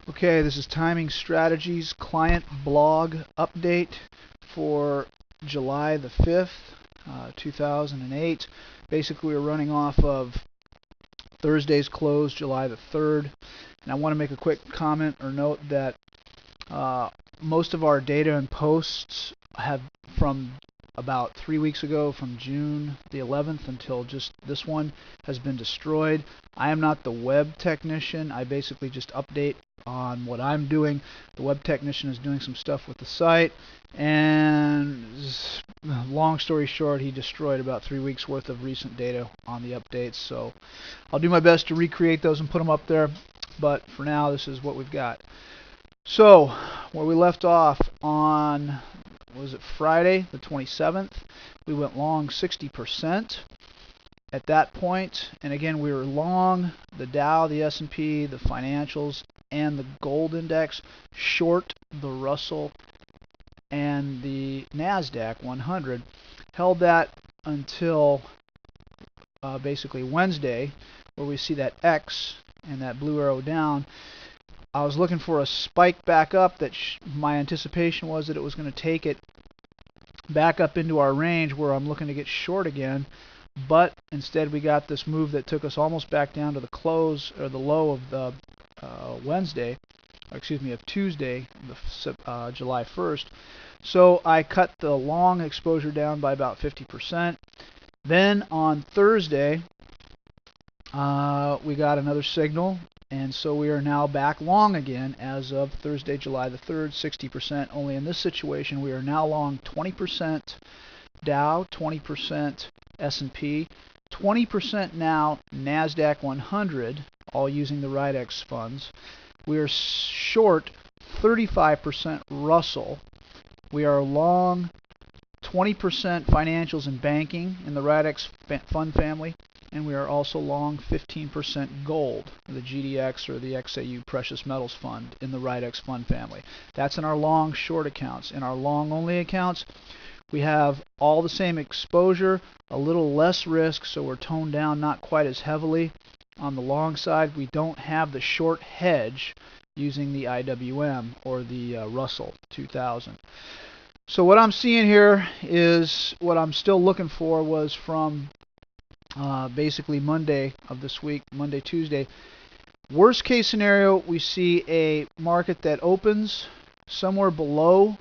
Okay, this is Timing Strategies client blog update for July the 5th, 2008. Basically, we're running off of Thursday's close, July the 3rd. And I want to make a quick comment or note that most of our data and posts have from about 3 weeks ago, from June the 11th until just this one, has been destroyed. I am not the web technician. I basically just update on what I'm doing. The web technician is doing some stuff with the site, and long story short, he destroyed about 3 weeks worth of recent data on the updates. So I'll do my best to recreate those and put them up there, but for now this is what we've got. So where we left off on, was it Friday the 27th, we went long 60% at that point, and again we were long the Dow, the S&P, the financials, and the gold index, short the Russell and the NASDAQ 100. Held that until basically Wednesday, where we see that X and that blue arrow down. I was looking for a spike back up that my anticipation was that it was going to take it back up into our range where I'm looking to get short again, but instead we got this move that took us almost back down to the close or the low of the of Tuesday, July 1st. So I cut the long exposure down by about 50%. Then on Thursday, we got another signal, and so we are now back long again as of Thursday, July the 3rd, 60%. Only in this situation, we are now long 20% Dow, 20% S&P, 20% now NASDAQ 100, all using the RIDEX funds. We are short 35% Russell. We are long 20% financials and banking in the RIDEX fund family, and we are also long 15% gold, the GDX or the XAU Precious Metals Fund in the RIDEX fund family. That's in our long short accounts. In our long only accounts, we have all the same exposure, a little less risk, so we're toned down not quite as heavily. On the long side, we don't have the short hedge using the IWM or the Russell 2000. So what I'm seeing here is what I'm still looking for was from basically Monday of this week, Monday, Tuesday. Worst case scenario, we see a market that opens somewhere below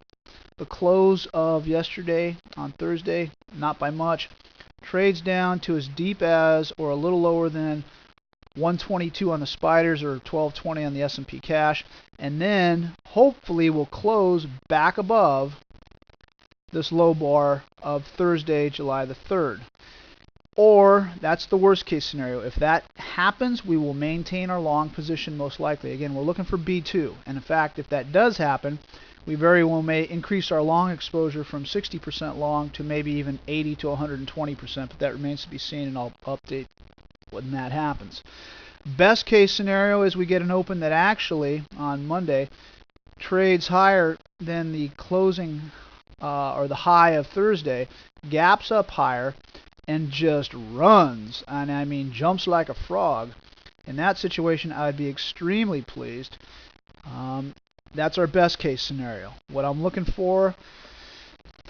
the close of yesterday on Thursday, not by much, trades down to as deep as or a little lower than 122 on the spiders or 1220 on the S&P cash, and then hopefully we'll close back above this low bar of Thursday, July the 3rd. Or that's the worst case scenario. If that happens, we will maintain our long position most likely. Again, we're looking for B2, and in fact, if that does happen, we very well may increase our long exposure from 60% long to maybe even 80 to 120%, but that remains to be seen, and I'll update when that happens. Best case scenario is we get an open that actually on Monday trades higher than the closing or the high of Thursday, gaps up higher, and just runs, and I mean jumps like a frog. In that situation, I'd be extremely pleased. That's our best case scenario. What I'm looking for,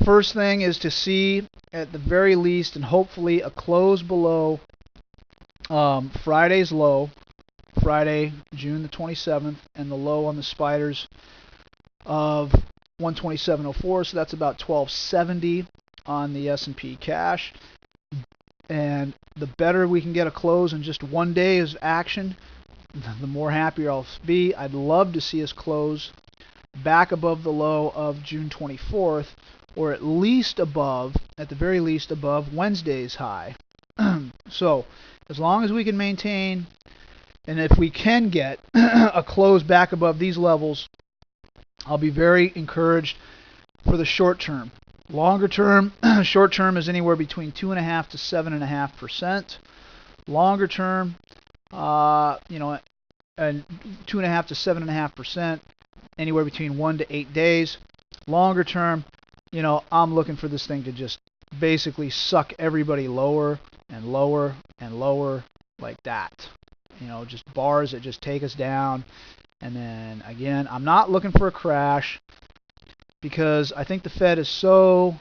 first thing, is to see at the very least and hopefully a close below Friday's low, Friday, June the 27th, and the low on the spiders of 127.04, so that's about 1270 on the S&P cash. And the better we can get a close in just one day of action, the more happier I'll be. I'd love to see us close back above the low of June 24th, or at least above, at the very least above Wednesday's high. So as long as we can maintain, and if we can get a close back above these levels, I'll be very encouraged for the short term. Longer term, short term is anywhere between 2.5% to 7.5%. Longer term, and 2.5% to 7.5%, anywhere between 1 to 8 days. Longer term, I'm looking for this thing to just basically suck everybody lower and lower and lower like that. Just bars that just take us down And then again, I'm not looking for a crash because I think the Fed is so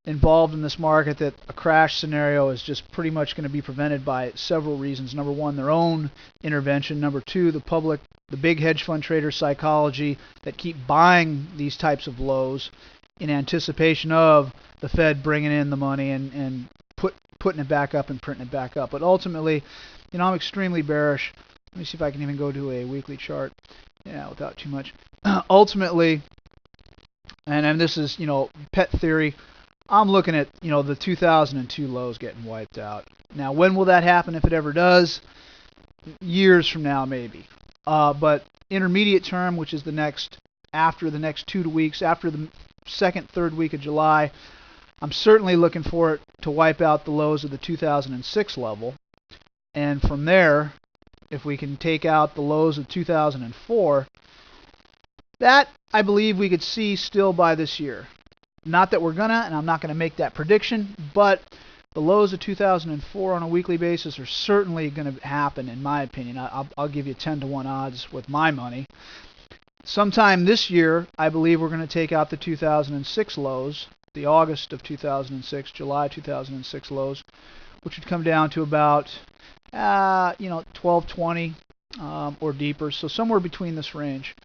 involved in this market that a crash scenario is just pretty much going to be prevented by several reasons. Number one, their own intervention. Number two, the public, the big hedge fund trader psychology that keep buying these types of lows in anticipation of the Fed bringing in the money and putting it back up and printing it back up. But ultimately, I'm extremely bearish. Let me see if I can even go to a weekly chart. Yeah, without too much. Ultimately, and this is, pet theory, I'm looking at, the 2002 lows getting wiped out. Now, when will that happen if it ever does? Years from now, maybe. But intermediate term, which is after the next 2 weeks, after the second, third week of July, I'm certainly looking for it to wipe out the lows of the 2006 level. And from there, if we can take out the lows of 2004, that I believe we could see still by this year. Not that we're gonna, and I'm not gonna make that prediction, but the lows of 2004 on a weekly basis are certainly going to happen, in my opinion. I'll give you 10-to-1 odds with my money. Sometime this year, I believe we're going to take out the 2006 lows, the August of 2006, July 2006 lows, which would come down to about 1220 or deeper, so somewhere between this range.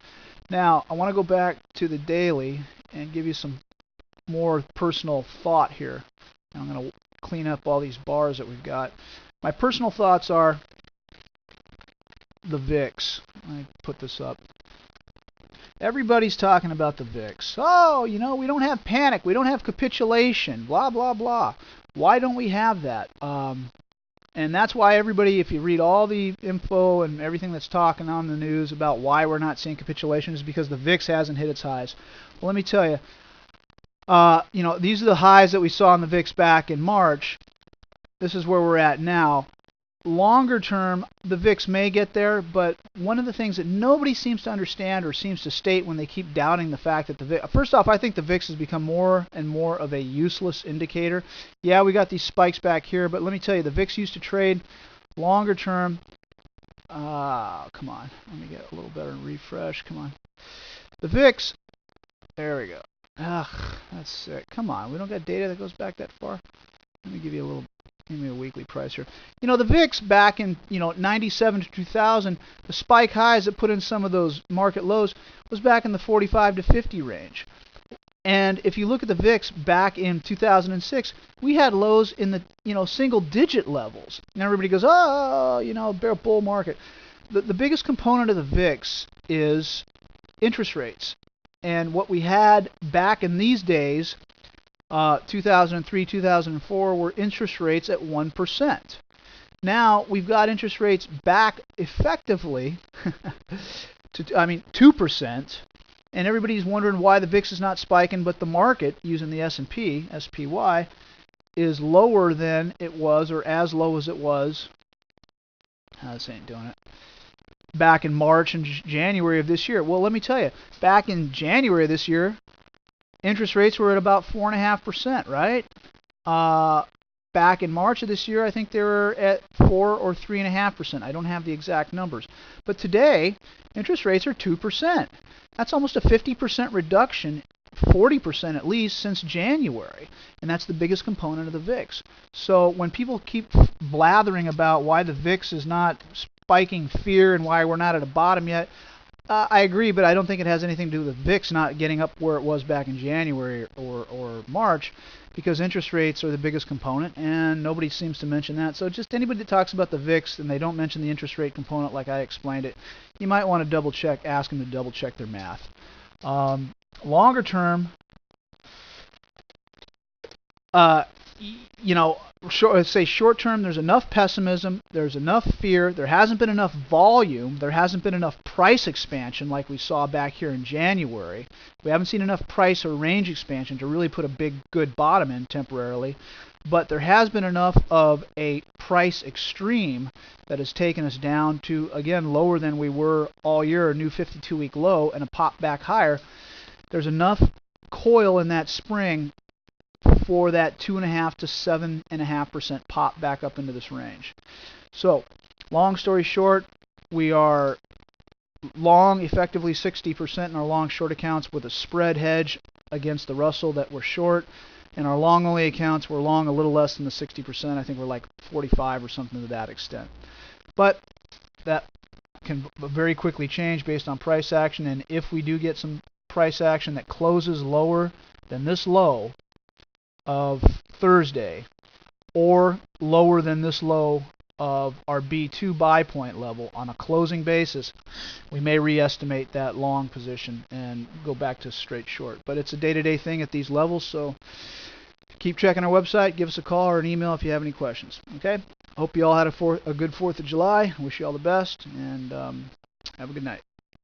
Now, I want to go back to the daily and give you some more personal thought here. I'm going to clean up all these bars that we've got. My personal thoughts are the VIX. Let me put this up. Everybody's talking about the VIX. Oh, we don't have panic. We don't have capitulation. Blah, blah, blah. Why don't we have that? And that's why everybody, if you read all the info and everything that's talking on the news about why we're not seeing capitulation, is because the VIX hasn't hit its highs. Well, let me tell you, these are the highs that we saw in the VIX back in March. This is where we're at now. Longer term, the VIX may get there, but one of the things that nobody seems to understand or seems to state when they keep doubting the fact that the VIX... First off, I think the VIX has become more and more of a useless indicator. Yeah, we got these spikes back here, but let me tell you, the VIX used to trade longer term. Come on. Let me get a little better and refresh. Come on. The VIX... There we go. Ugh, that's sick. Come on, we don't got data that goes back that far. Let me give you a weekly price here. The VIX back in 97 to 2000, the spike highs that put in some of those market lows was back in the 45 to 50 range. And if you look at the VIX back in 2006, we had lows in the single digit levels. And everybody goes, oh, bear bull market. The biggest component of the VIX is interest rates. And what we had back in these days, 2003, 2004, were interest rates at 1%. Now we've got interest rates back effectively to 2%, and everybody's wondering why the VIX is not spiking, but the market, using the S&P, SPY, is lower than it was, or as low as it was. This ain't doing it. Back in March and January of this year. Well, let me tell you, back in January of this year, interest rates were at about 4.5%, right? Back in March of this year, I think they were at 4 or 3.5%. I don't have the exact numbers. But today, interest rates are 2%. That's almost a 50% reduction, 40% at least, since January. And that's the biggest component of the VIX. So when people keep blathering about why the VIX is not spiking fear and why we're not at a bottom yet, I agree, but I don't think it has anything to do with the VIX not getting up where it was back in January or March, because interest rates are the biggest component, and nobody seems to mention that. So just anybody that talks about the VIX and they don't mention the interest rate component like I explained it, you might want to double check, ask them to double check their math. Longer term, short term, there's enough pessimism, there's enough fear, there hasn't been enough volume, there hasn't been enough price expansion like we saw back here in January. We haven't seen enough price or range expansion to really put a big, good bottom in temporarily. But there has been enough of a price extreme that has taken us down to, again, lower than we were all year, a new 52-week low, and a pop back higher. There's enough coil in that spring for that 2.5 to 7.5% pop back up into this range. So, long story short, we are long effectively 60% in our long short accounts with a spread hedge against the Russell that we're short. And our long only accounts, we're long a little less than the 60%. I think we're like 45 or something to that extent. But that can very quickly change based on price action. And if we do get some price action that closes lower than this low of Thursday, or lower than this low of our B2 buy point level on a closing basis, we may re-estimate that long position and go back to straight short. But it's a day-to-day thing at these levels, so keep checking our website. Give us a call or an email if you have any questions. Okay? Hope you all had a good 4th of July. Wish you all the best, and have a good night.